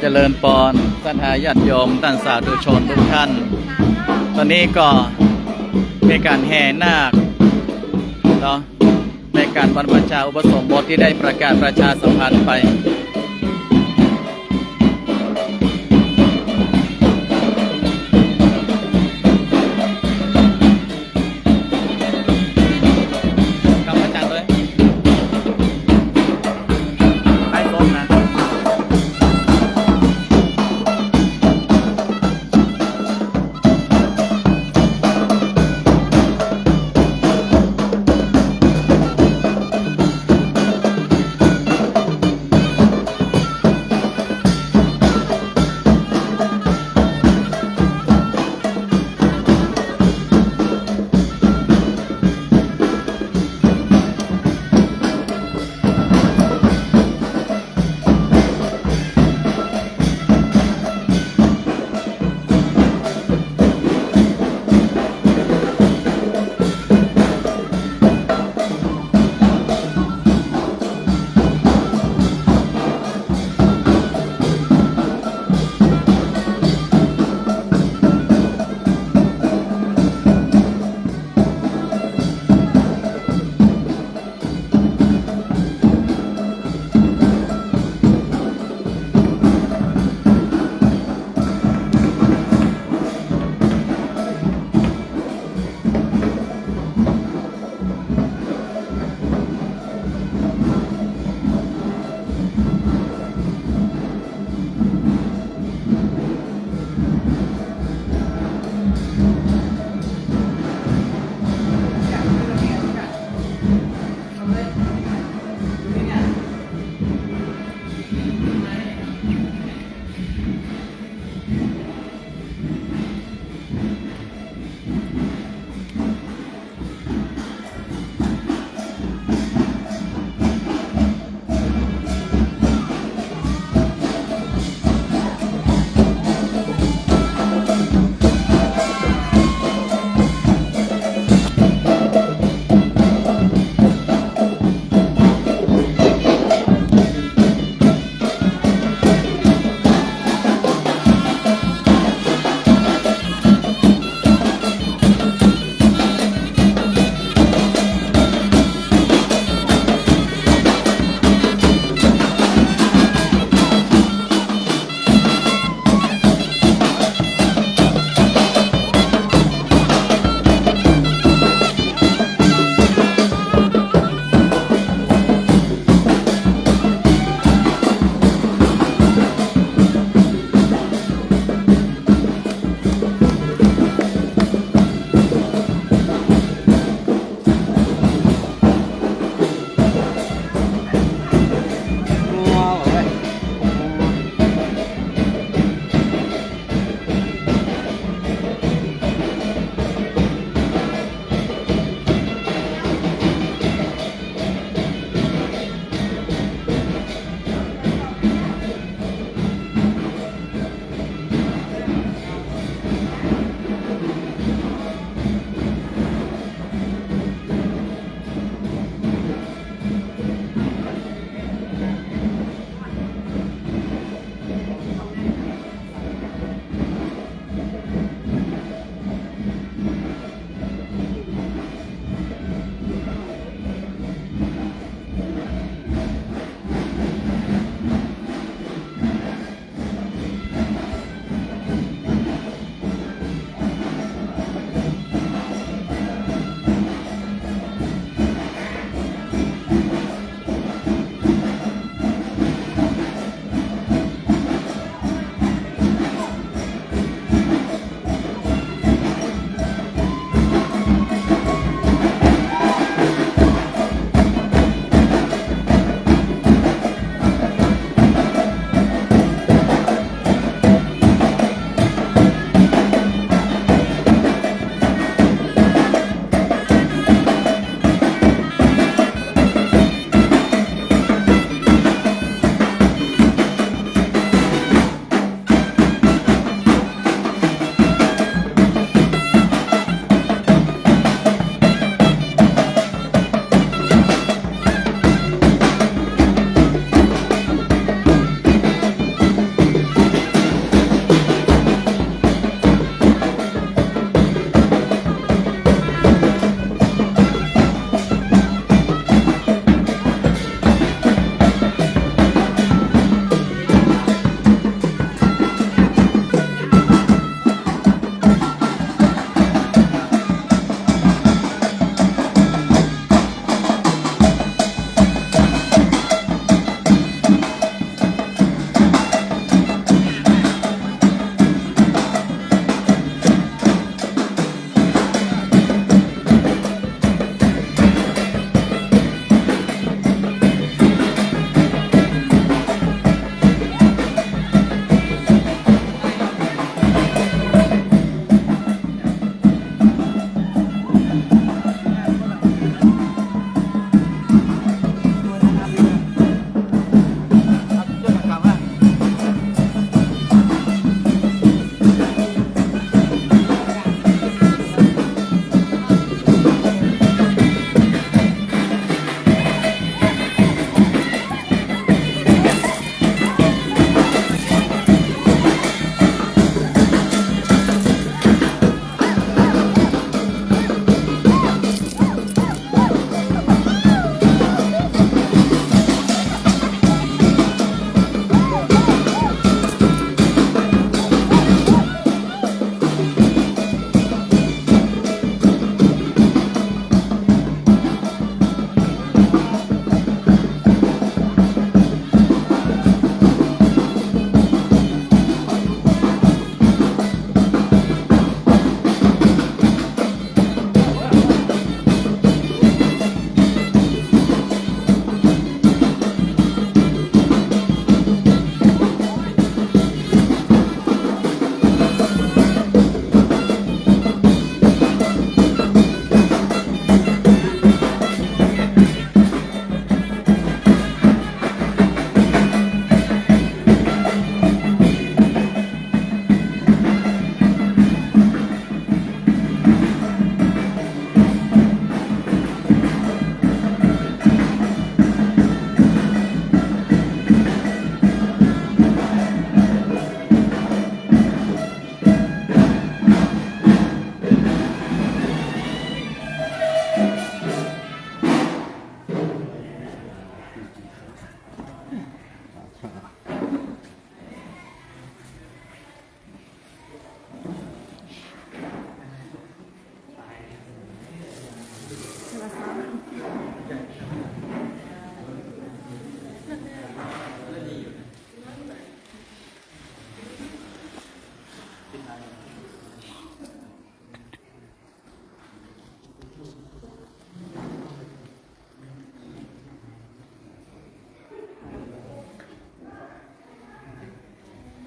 จริญพรท่านญาติโยมท่านสาธุชนทุกท่าน ตอนนี้ก็มีการแห่นาคเนาะในการบรรพชาอุปสมบทที่ได้ประกาศประชาสัมพันธ์ไป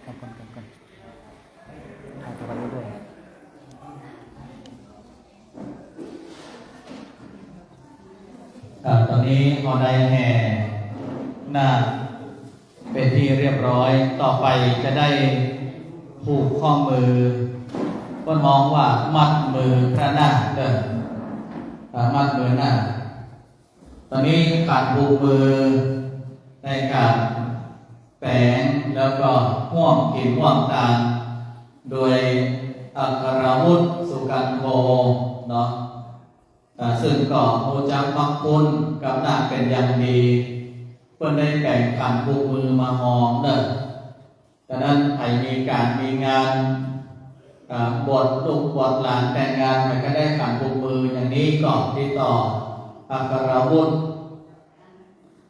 ก่อนถ่ายกับวันนี้ด้วยตอนนี้พอได้แห่นาคเป็นที่เรียบร้อยต่อไปจะได้ผูกข้อมือก็มองว่ามัดมือพระนาคเด้อมัดมือนาคตอนนี้การผูกมือในการแปลงแล้วก็ห่วงกินห่วงตาโดยอัครวุฒิสุกันโภเนาะซึ่งก็รู้จักมักคุ้นกับนาคเป็นอย่างดีเพื่อได้แบ่งการผูกมือมาหอมเด้อดังนั้นใครมีการมีงานบวชลูกบวชหลานแต่งงานใครก็ได้การผูกมืออย่างนี้ก่อนที่ต่ออัครวุฒิ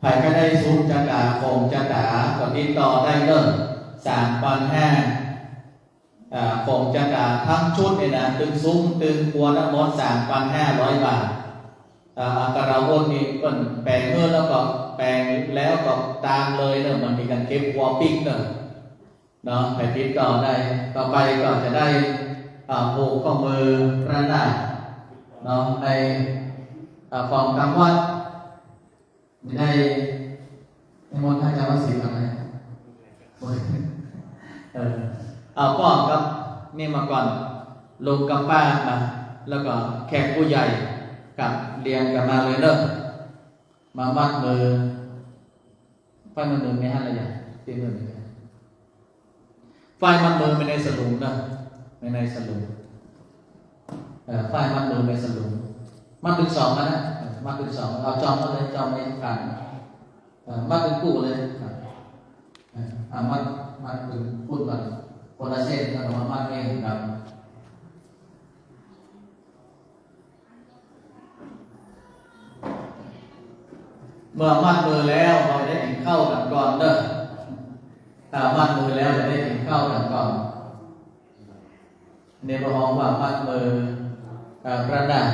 ใครก็ได้ซุ้มจักราคงจักราก่อนที่ต่อได้เริ่ม3,500คงจักราทั้งชุดเนี่ยนะตึงซุ้มตึงครัวทั้งหมด3,500 บาทอัครวุฒินี่เป็นแปลงเมื่อแล้วก็แปลงแล้วก็ตามเลยเนอะมันมีการเก็บหัวปิ๊กเนอะเนาะไปติดต่อได้ต่อไปก็จะได้ผูกข้อมือพระนาคเนาะในฟองกำวัดได้ในมณฑลจำวัดศรีอะไรป้อนครับนี่มาก่อนลงกับป้ามาแล้วก็แขกผู้ใหญ่กับเรียงกันมาเลยเนอะมามัดมือไฟมันมือไม่ให้อะไรอย่างตีมือไม่ได้ไฟมันมือไม่ในสลุงเนอะไม่ในสลุงไฟมันมือไม่สลุงมัดเป็นสองนะมัดเป็นสองเอาจอมมาเลยจอมไม่กันมัดเป็นกู้เลยมัดเป็นพูดมันคนละเส้นแล้วก็มัดเองครับเมื่อมัดมือแล้วเราได้กินข้าวกันก่อนเด้อถ้ามัดมือแล้วจะได้กินข้าวกันก่อนในพระองค์ว่ามัดมือพระนาค